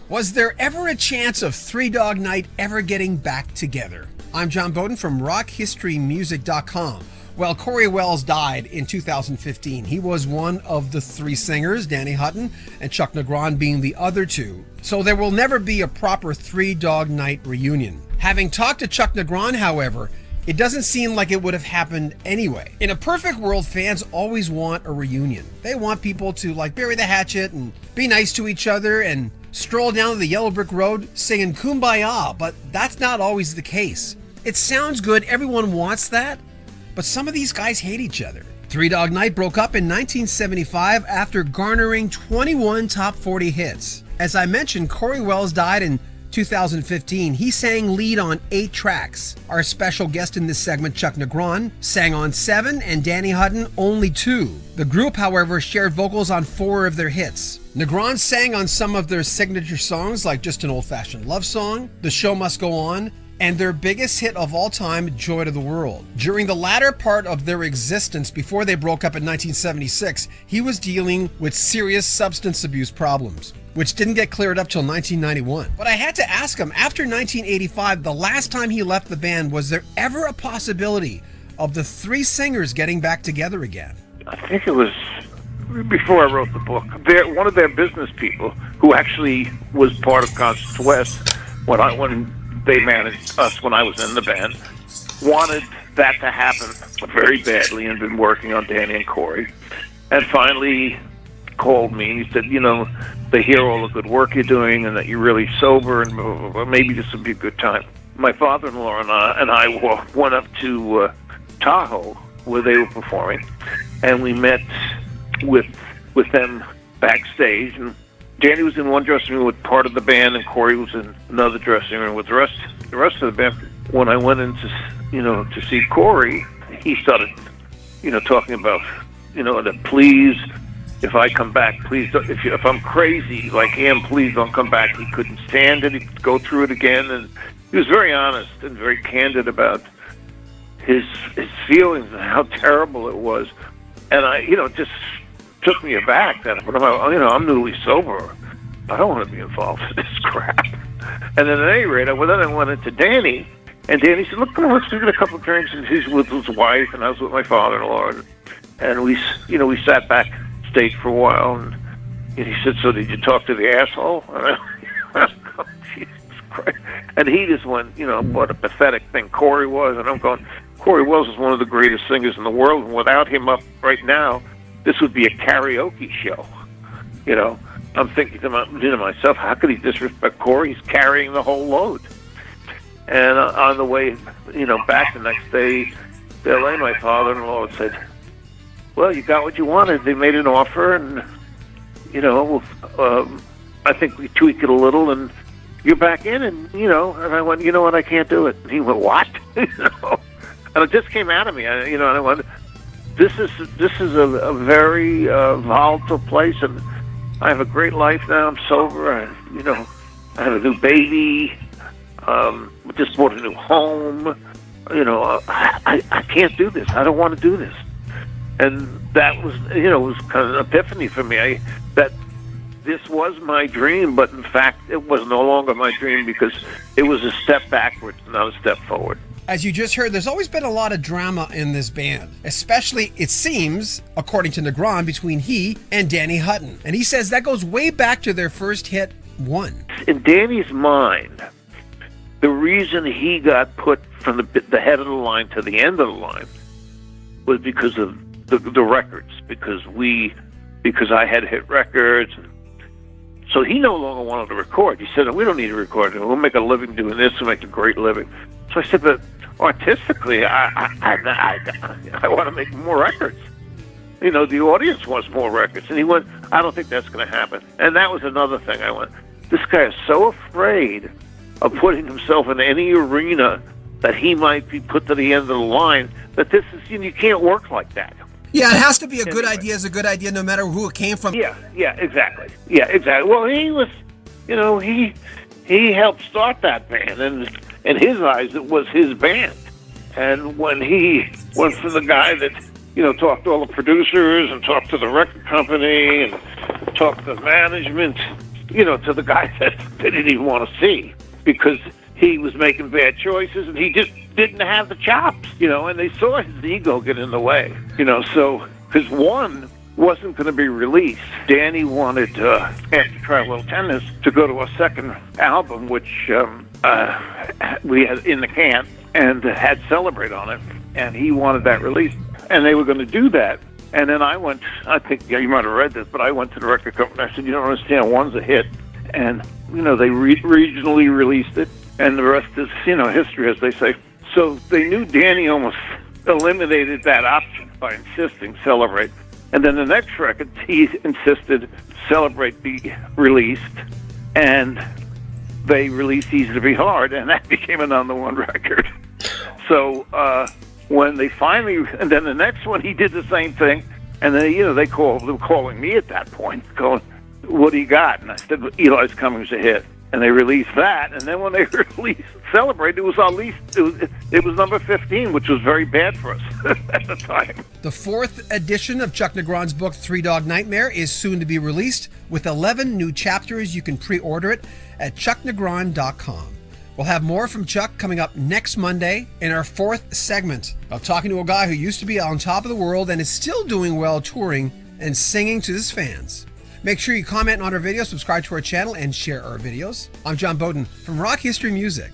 Was there ever a chance of Three Dog Night ever getting back together? I'm John Bowden from rockhistorymusic.com. Well, Cory Wells died in 2015. He was one of the three singers, Danny Hutton and Chuck Negron being the other two. So there will never be a proper Three Dog Night reunion. Having talked to Chuck Negron, however, it doesn't seem like it would have happened anyway. In a perfect world, fans always want a reunion. They want people to bury the hatchet and be nice to each other and stroll down the yellow brick road singing kumbaya, but that's not always the case. It sounds good, everyone wants that, but some of these guys hate each other. Three Dog Night broke up in 1975 after garnering 21 top 40 hits. As I mentioned, Cory Wells died in 2015. He sang lead on 8 tracks. Our special guest in this segment, Chuck Negron, sang on 7 and Danny Hutton only 2. The group, however, shared vocals on 4 of their hits. Negron sang on some of their signature songs like Just an Old-Fashioned Love Song, The Show Must Go On, and their biggest hit of all time, Joy to the World. During the latter part of their existence, before they broke up in 1976, he was dealing with serious substance abuse problems, which didn't get cleared up till 1991. But I had to ask him, after 1985, the last time he left the band, was there ever a possibility of the three singers getting back together again? I think it was before I wrote the book. One of their business people, who actually was part of Concerts West when they managed us when I was in the band, wanted that to happen very badly and been working on Danny and Cory. And finally called me and he said, they hear all the good work you're doing and that you're really sober and maybe this would be a good time. My father-in-law and I went up to Tahoe where they were performing, and we met with them backstage, and Danny was in one dressing room with part of the band, and Cory was in another dressing room with the rest of the band. When I went in to see Cory, he started, talking about, that please, if I come back, please, if I'm crazy like him, please don't come back. He couldn't stand it. He'd go through it again, and he was very honest and very candid about his feelings and how terrible it was. And it just took me aback that, I'm newly sober. I don't want to be involved in this crap. And then at any rate, then I went into Danny, and Danny said, look, let's get a couple of drinks. And he's with his wife, and I was with my father-in-law. And we sat backstage for a while, and he said, so did you talk to the asshole? And Jesus Christ. And he just went, what a pathetic thing Cory was. And I'm going, Cory Wells is one of the greatest singers in the world, and without him up right now, this would be a karaoke show. I'm thinking to myself, how could he disrespect Cory? He's carrying the whole load. And on the way, back the next day to L.A., my father-in-law said, well, you got what you wanted. They made an offer, and, I think we tweaked it a little, and you're back in, and, and I went, you know what, I can't do it. And he went, what? And it just came out of me, and I went, this is a very volatile place, and I have a great life now. I'm sober. I have a new baby. We just bought a new home. I can't do this. I don't want to do this. And that was, it was kind of an epiphany for me. That this was my dream, but in fact, it was no longer my dream because it was a step backwards, not a step forward. As you just heard, there's always been a lot of drama in this band, especially, it seems, according to Negron, between he and Danny Hutton. And he says that goes way back to their first hit, One. In Danny's mind, the reason he got put from the head of the line to the end of the line was because of the records, because I had hit records. So he no longer wanted to record. He said, we don't need to record. We'll make a living doing this. We'll make a great living. So I said, but artistically, I want to make more records. The audience wants more records. And he went, I don't think that's going to happen. And that was another thing. I went, this guy is so afraid of putting himself in any arena that he might be put to the end of the line, that this is, you can't work like that. Yeah, it has to be a good idea is a good idea no matter who it came from. Yeah, exactly. Yeah, exactly. Well, he was, he helped start that band, and in his eyes, it was his band. And when he went from the guy that, talked to all the producers and talked to the record company and talked to management, to the guy that they didn't even want to see because he was making bad choices and he just didn't have the chops, and they saw his ego get in the way, so because one wasn't going to be released. Danny wanted, after Trial Tennis, to go to a second album, which we had in the can and had Celebrate on it, and he wanted that released. And they were going to do that. And then I went, I think you might have read this, but I went to the record company and I said, you don't understand, one's a hit. And, they regionally released it, and the rest is, history, as they say. So they knew Danny almost eliminated that option by insisting Celebrate. And then the next record, he insisted Celebrate be released, and they released Easy to Be Hard, and that became a #1 record. So when they finally, and then the next one, he did the same thing, and then they were calling me at that point, going, "What do you got?" And I said, "Eli's Coming's a hit." And they released that, and then when they released Celebrate, it was number 15, which was very bad for us at the time. The 4th edition of Chuck Negron's book, Three Dog Nightmare, is soon to be released with 11 new chapters. You can pre-order it at chucknegron.com. We'll have more from Chuck coming up next Monday in our 4th segment of talking to a guy who used to be on top of the world and is still doing well touring and singing to his fans. Make sure you comment on our videos, subscribe to our channel, and share our videos. I'm John Bowden from Rock History Music.